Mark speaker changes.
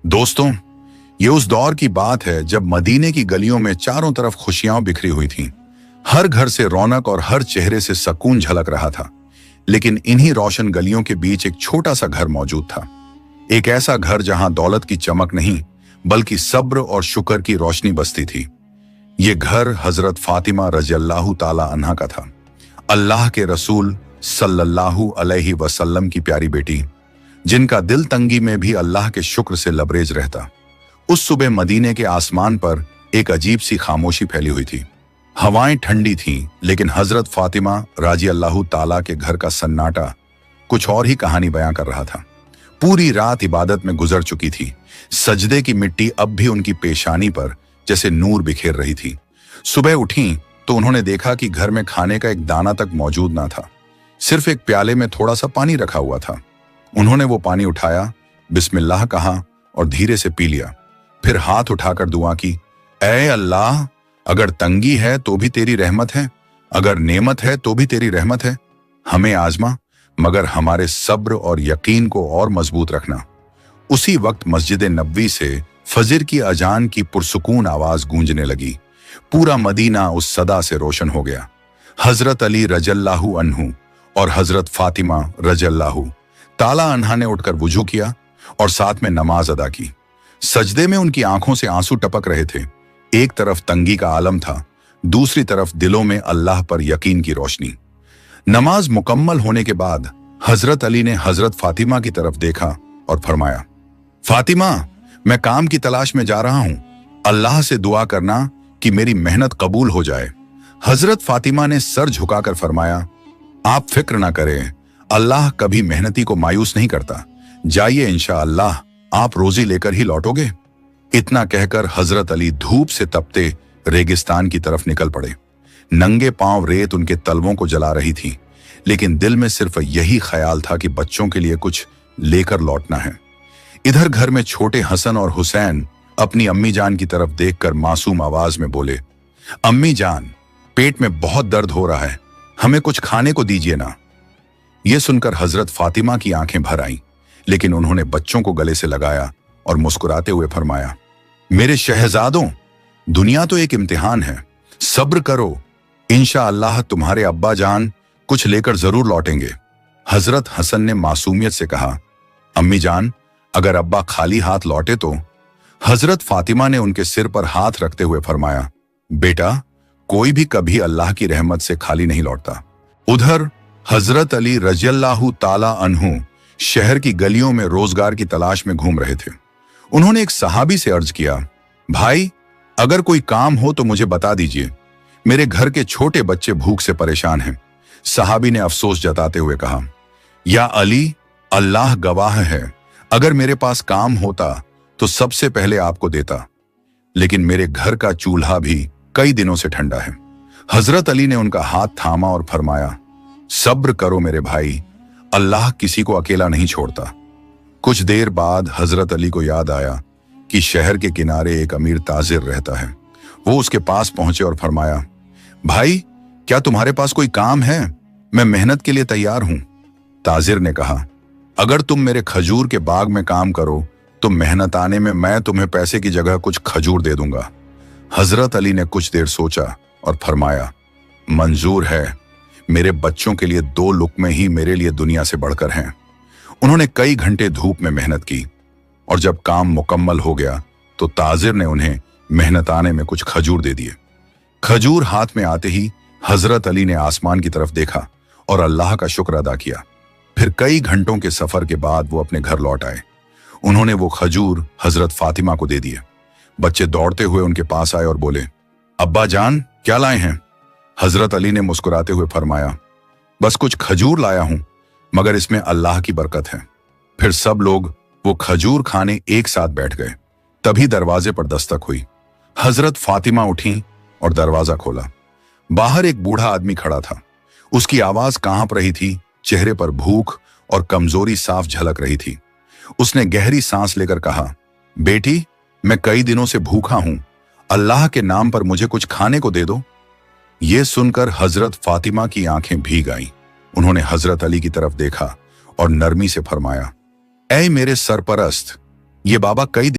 Speaker 1: दोस्तों, ये उस दौर की बात है जब मदीने की गलियों में चारों तरफ खुशियां बिखरी हुई थीं। हर घर से रौनक और हर चेहरे से सुकून झलक रहा था। लेकिन इन्हीं रोशन गलियों के बीच एक छोटा सा घर मौजूद था। एक ऐसा घर जहां दौलत की चमक नहीं बल्कि सब्र और शुक्र की रोशनी बसती थी। ये घर हजरत फातिमा रज़ियल्लाहु ताला अन्हा का था, अल्लाह के रसूल सल्लल्लाहु अलैहि वसल्लम की प्यारी बेटी, जिनका दिल तंगी में भी अल्लाह के शुक्र से लबरेज रहता। उस सुबह मदीने के आसमान पर एक अजीब सी खामोशी फैली हुई थी। हवाएं ठंडी थीं, लेकिन हजरत फातिमा रज़ियल्लाहु ताला के घर का सन्नाटा कुछ और ही कहानी बयां कर रहा था। पूरी रात इबादत में गुजर चुकी थी। सजदे की मिट्टी अब भी उनकी पेशानी पर जैसे नूर बिखेर रही थी। सुबह उठी तो उन्होंने देखा कि घर में खाने का एक दाना तक मौजूद ना था। सिर्फ एक प्याले में थोड़ा सा पानी रखा हुआ था। उन्होंने वो पानी उठाया, बिस्मिल्लाह कहा और धीरे से पी लिया। फिर हाथ उठाकर दुआ की, ऐ अल्लाह, अगर तंगी है तो भी तेरी रहमत है, अगर नेमत है तो भी तेरी रहमत है। हमें आजमा, मगर हमारे सब्र और यकीन को और मजबूत रखना। उसी वक्त मस्जिद नबवी से फजर की अजान की पुरसुकून आवाज गूंजने लगी। पूरा मदीना उस सदा से रोशन हो गया। हजरत अली रज़ियल्लाहु अन्हु और हजरत फातिमा रज़ियल्लाहु ताला अन्हा ने उठकर वुजू किया और साथ में नमाज अदा की। सजदे में उनकी आंखों से आंसू टपक रहे थे। एक तरफ तंगी का आलम था, दूसरी तरफ दिलों में अल्लाह पर यकीन की रोशनी। नमाज मुकम्मल होने के बाद हजरत अली ने हजरत फातिमा की तरफ देखा और फरमाया, फातिमा, मैं काम की तलाश में जा रहा हूं, अल्लाह से दुआ करना कि मेरी मेहनत कबूल हो जाए। हजरत फातिमा ने सर झुकाकर फरमाया, आप फिक्र ना करें, अल्लाह कभी मेहनती को मायूस नहीं करता। जाइए, इंशाअल्लाह आप रोजी लेकर ही लौटोगे। इतना कहकर हजरत अली धूप से तपते रेगिस्तान की तरफ निकल पड़े। नंगे पांव रेत उनके तलवों को जला रही थी, लेकिन दिल में सिर्फ यही ख्याल था कि बच्चों के लिए कुछ लेकर लौटना है। इधर घर में छोटे हसन और हुसैन अपनी अम्मी जान की तरफ देखकर मासूम आवाज में बोले, अम्मी जान, पेट में बहुत दर्द हो रहा है, हमें कुछ खाने को दीजिए ना। यह सुनकर हजरत फातिमा की आंखें भर आईं, लेकिन उन्होंने बच्चों को गले से लगाया और मुस्कुराते हुए फरमाया, मेरे शहजादों, दुनिया तो एक इम्तिहान है, सब्र करो, इंशाअल्लाह तुम्हारे अब्बा जान कुछ लेकर जरूर लौटेंगे। हजरत हसन ने मासूमियत से कहा, अम्मी जान, अगर अब्बा खाली हाथ लौटे तो? हजरत फातिमा ने उनके सिर पर हाथ रखते हुए फरमाया, बेटा, कोई भी कभी अल्लाह की रहमत से खाली नहीं लौटता। उधर हजरत अली रज़ियल्लाहु ताला अन्हु शहर की गलियों में रोजगार की तलाश में घूम रहे थे। उन्होंने एक सहाबी से अर्ज किया, भाई, अगर कोई काम हो तो मुझे बता दीजिए, मेरे घर के छोटे बच्चे भूख से परेशान हैं। सहाबी ने अफसोस जताते हुए कहा, या अली, अल्लाह गवाह है, अगर मेरे पास काम होता तो सबसे पहले आपको देता, लेकिन मेरे घर का चूल्हा भी कई दिनों से ठंडा है। हजरत अली ने उनका हाथ थामा और फरमाया, सब्र करो मेरे भाई, अल्लाह किसी को अकेला नहीं छोड़ता। कुछ देर बाद हजरत अली को याद आया कि शहर के किनारे एक अमीर ताजिर रहता है। वो उसके पास पहुंचे और फरमाया, भाई, क्या तुम्हारे पास कोई काम है? मैं मेहनत के लिए तैयार हूं। ताजिर ने कहा, अगर तुम मेरे खजूर के बाग में काम करो तो मेहनत आने में मैं तुम्हें पैसे की जगह कुछ खजूर दे दूंगा। हजरत अली ने कुछ देर सोचा और फरमाया, मंजूर है, मेरे बच्चों के लिए 2 लुक़्मे ही मेरे लिए दुनिया से बढ़कर हैं। उन्होंने कई घंटे धूप में मेहनत की और जब काम मुकम्मल हो गया तो ताजिर ने उन्हें मेहनत आने में कुछ खजूर दे दिए। खजूर हाथ में आते ही हजरत अली ने आसमान की तरफ देखा और अल्लाह का शुक्र अदा किया। फिर कई घंटों के सफर के बाद वो अपने घर लौट आए। उन्होंने वो खजूर हजरत फातिमा को दे दिए। बच्चे दौड़ते हुए उनके पास आए और बोले, अब्बा जान, क्या लाए हैं? हजरत अली ने मुस्कुराते हुए फरमाया, बस कुछ खजूर लाया हूं, मगर इसमें अल्लाह की बरकत है। फिर सब लोग वो खजूर खाने एक साथ बैठ गए। तभी दरवाजे पर दस्तक हुई। हजरत फातिमा उठी और दरवाजा खोला। बाहर एक बूढ़ा आदमी खड़ा था। उसकी आवाज कांप रही थी, चेहरे पर भूख और कमजोरी साफ झलक रही थी। उसने गहरी सांस लेकर कहा, बेटी, मैं कई दिनों से भूखा हूं, अल्लाह के नाम पर मुझे कुछ खाने को दे दो। ये सुनकर हजरत फातिमा की आंखें भीग आईं। उन्होंने हजरत अली की तरफ देखा और नरमी से फरमाया, ऐ मेरे सरपरस्त, ये बाबा कई